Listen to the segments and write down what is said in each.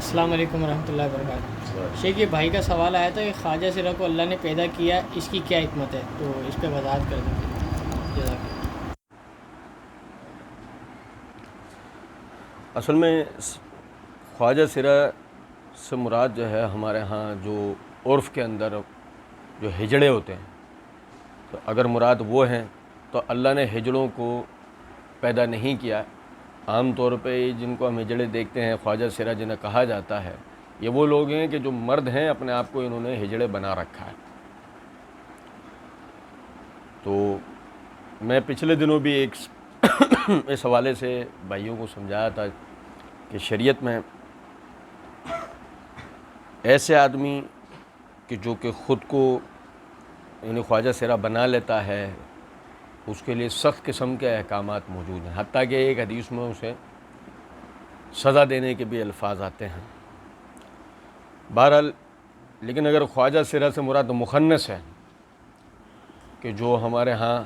السلام علیکم ورحمۃ اللہ وبرکاتہ۔ شیخ، یہ بھائی کا سوال آیا تھا کہ خواجہ سرا کو اللہ نے پیدا کیا، اس کی کیا حکمت ہے؟ تو اس پہ وضاحت کر دیتے جزاک اللہ۔ اصل میں خواجہ سرا سے مراد جو ہے ہمارے ہاں جو عرف کے اندر جو ہجڑے ہوتے ہیں، تو اگر مراد وہ ہیں تو اللہ نے ہجڑوں کو پیدا نہیں کیا۔ عام طور پہ جن کو ہم ہجڑے دیکھتے ہیں، خواجہ سرا جنہیں کہا جاتا ہے، یہ وہ لوگ ہیں کہ جو مرد ہیں اپنے آپ کو انہوں نے ہجڑے بنا رکھا ہے۔ تو میں پچھلے دنوں بھی اس حوالے سے بھائیوں کو سمجھایا تھا کہ شریعت میں ایسے آدمی کہ جو کہ خود کو یعنی خواجہ سرا بنا لیتا ہے، اس کے لیے سخت قسم کے احکامات موجود ہیں، حتیٰ کہ ایک حدیث میں اسے سزا دینے کے بھی الفاظ آتے ہیں۔ بہرحال لیکن اگر خواجہ سرا سے مراد مخنث ہے کہ جو ہمارے ہاں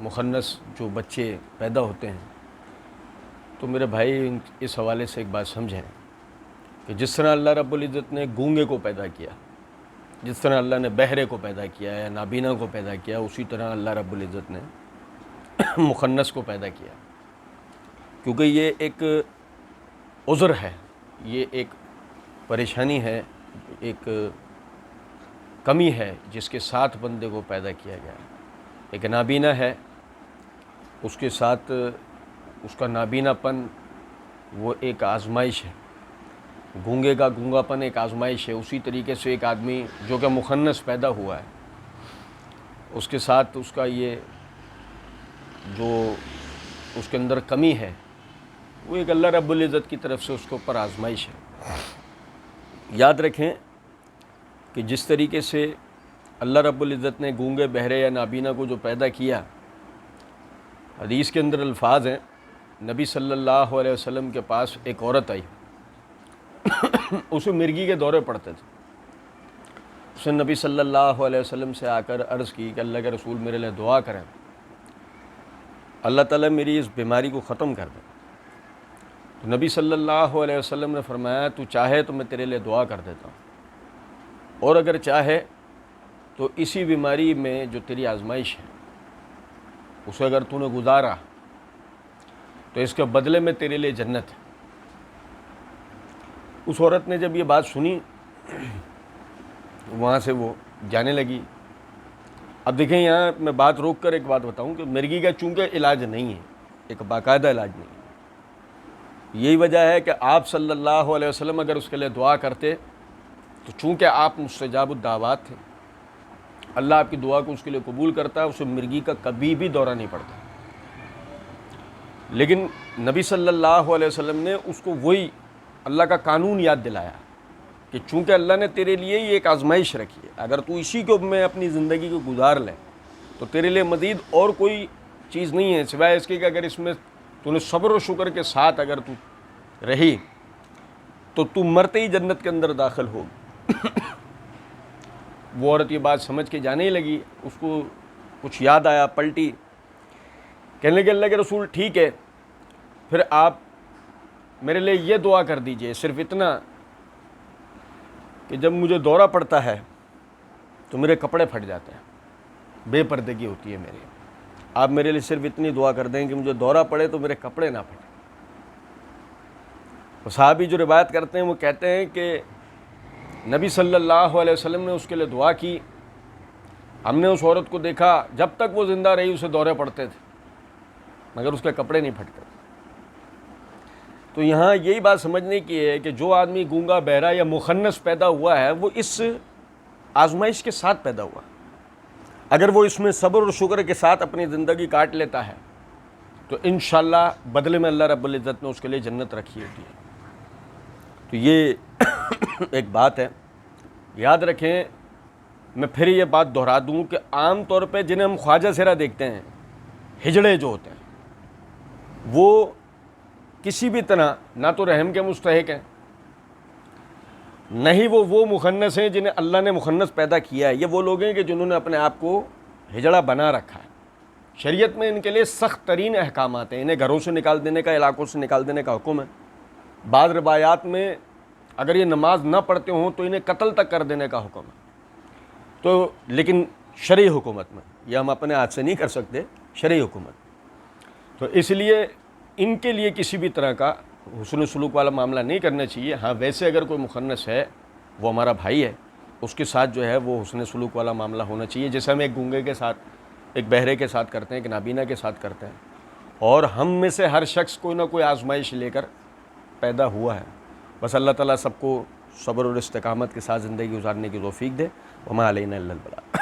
مخنث جو بچے پیدا ہوتے ہیں، تو میرے بھائی اس حوالے سے ایک بات سمجھیں کہ جس طرح اللہ رب العزت نے گونگے کو پیدا کیا، جس طرح اللہ نے بہرے کو پیدا کیا یا نابینا کو پیدا کیا، اسی طرح اللہ رب العزت نے مخنث کو پیدا کیا، کیونکہ یہ ایک عذر ہے، یہ ایک پریشانی ہے، ایک کمی ہے جس کے ساتھ بندے کو پیدا کیا گیا ہے۔ ایک نابینا ہے، اس کے ساتھ اس کا نابینا پن وہ ایک آزمائش ہے، گونگے کا گونگا پن ایک آزمائش ہے۔ اسی طریقے سے ایک آدمی جو کہ مخنث پیدا ہوا ہے، اس کے ساتھ اس کا یہ جو اس کے اندر کمی ہے، وہ ایک اللہ رب العزت کی طرف سے اس کے اوپر آزمائش ہے۔ یاد رکھیں کہ جس طریقے سے اللہ رب العزت نے گونگے، بہرے یا نابینا کو جو پیدا کیا، حدیث کے اندر الفاظ ہیں، نبی صلی اللہ علیہ وسلم کے پاس ایک عورت آئی، اسے مرگی کے دورے پڑتے تھے۔ اس نے نبی صلی اللہ علیہ وسلم سے آ کر عرض کی کہ اللہ کے رسول میرے لیے دعا کریں، اللہ تعالیٰ میری اس بیماری کو ختم کر دے۔ تو نبی صلی اللہ علیہ وسلم نے فرمایا تو چاہے تو میں تیرے لیے دعا کر دیتا ہوں، اور اگر چاہے تو اسی بیماری میں جو تیری آزمائش ہے اسے اگر تو نے گزارا تو اس کے بدلے میں تیرے لیے جنت ہے۔ اس عورت نے جب یہ بات سنی، وہاں سے وہ جانے لگی۔ اب دیکھیں یہاں میں بات روک کر ایک بات بتاؤں کہ مرگی کا چونکہ علاج نہیں ہے، ایک باقاعدہ علاج نہیں ہے، یہی وجہ ہے کہ آپ صلی اللہ علیہ وسلم اگر اس کے لیے دعا کرتے تو چونکہ آپ مستجاب الدعوات تھے، اللہ آپ کی دعا کو اس کے لیے قبول کرتا ہے، اسے مرگی کا کبھی بھی دورہ نہیں پڑتا۔ لیکن نبی صلی اللہ علیہ وسلم نے اس کو وہی اللہ کا قانون یاد دلایا کہ چونکہ اللہ نے تیرے لیے یہ ایک آزمائش رکھی ہے، اگر تو اسی کو میں اپنی زندگی کو گزار لے تو تیرے لیے مزید اور کوئی چیز نہیں ہے سوائے اس کے کہ اگر اس میں تو نے صبر و شکر کے ساتھ اگر تو رہی تو تو مرتے ہی جنت کے اندر داخل ہو۔ وہ عورت یہ بات سمجھ کے جانے ہی لگی، اس کو کچھ یاد آیا، پلٹی، کہنے لگے اللہ کے رسول ٹھیک ہے، پھر آپ میرے لیے یہ دعا کر دیجئے، صرف اتنا کہ جب مجھے دورہ پڑتا ہے تو میرے کپڑے پھٹ جاتے ہیں، بے پردگی ہوتی ہے میری، آپ میرے لیے صرف اتنی دعا کر دیں کہ مجھے دورہ پڑے تو میرے کپڑے نہ پھٹیں۔ صحابی جو روایت کرتے ہیں وہ کہتے ہیں کہ نبی صلی اللہ علیہ وسلم نے اس کے لیے دعا کی، ہم نے اس عورت کو دیکھا جب تک وہ زندہ رہی اسے دورے پڑتے تھے مگر اس کے کپڑے نہیں پھٹتے۔ تو یہاں یہی بات سمجھنے کی ہے کہ جو آدمی گونگا، بہرا یا مخنث پیدا ہوا ہے وہ اس آزمائش کے ساتھ پیدا ہوا، اگر وہ اس میں صبر اور شکر کے ساتھ اپنی زندگی کاٹ لیتا ہے تو انشاءاللہ بدلے میں اللہ رب العزت نے اس کے لیے جنت رکھی ہوتی ہے۔ تو یہ ایک بات ہے، یاد رکھیں۔ میں پھر یہ بات دہرا دوں کہ عام طور پہ جنہیں ہم خواجہ سرا دیکھتے ہیں، ہجڑے جو ہوتے ہیں، وہ کسی بھی طرح نہ تو رحم کے مستحق ہیں، نہ ہی وہ مخنث ہیں جنہیں اللہ نے مخنث پیدا کیا ہے۔ یہ وہ لوگ ہیں کہ جنہوں نے اپنے آپ کو ہجڑا بنا رکھا ہے۔ شریعت میں ان کے لیے سخت ترین احکامات ہیں، انہیں گھروں سے نکال دینے کا، علاقوں سے نکال دینے کا حکم ہے۔ بعض روایات میں اگر یہ نماز نہ پڑھتے ہوں تو انہیں قتل تک کر دینے کا حکم ہے. تو لیکن شرعی حکومت میں یہ ہم اپنے ہاتھ سے نہیں کر سکتے, شرعی حکومت. تو اس لیے ان کے لیے کسی بھی طرح کا حسن سلوک والا معاملہ نہیں کرنا چاہیے. ہاں ویسے اگر کوئی مخنث ہے, وہ ہمارا بھائی ہے, اس کے ساتھ جو ہے وہ حسن سلوک والا معاملہ ہونا چاہیے, جیسے ہم ایک گونگے کے ساتھ, ایک بہرے کے ساتھ کرتے ہیں, ایک نابینا کے ساتھ کرتے ہیں. اور ہم میں سے ہر شخص کوئی نہ کوئی آزمائش لے کر پیدا ہوا ہے. بس اللہ تعالیٰ سب کو صبر اور استقامت کے ساتھ زندگی گزارنے کی توفیق دے. وما علینا الا البلاغ.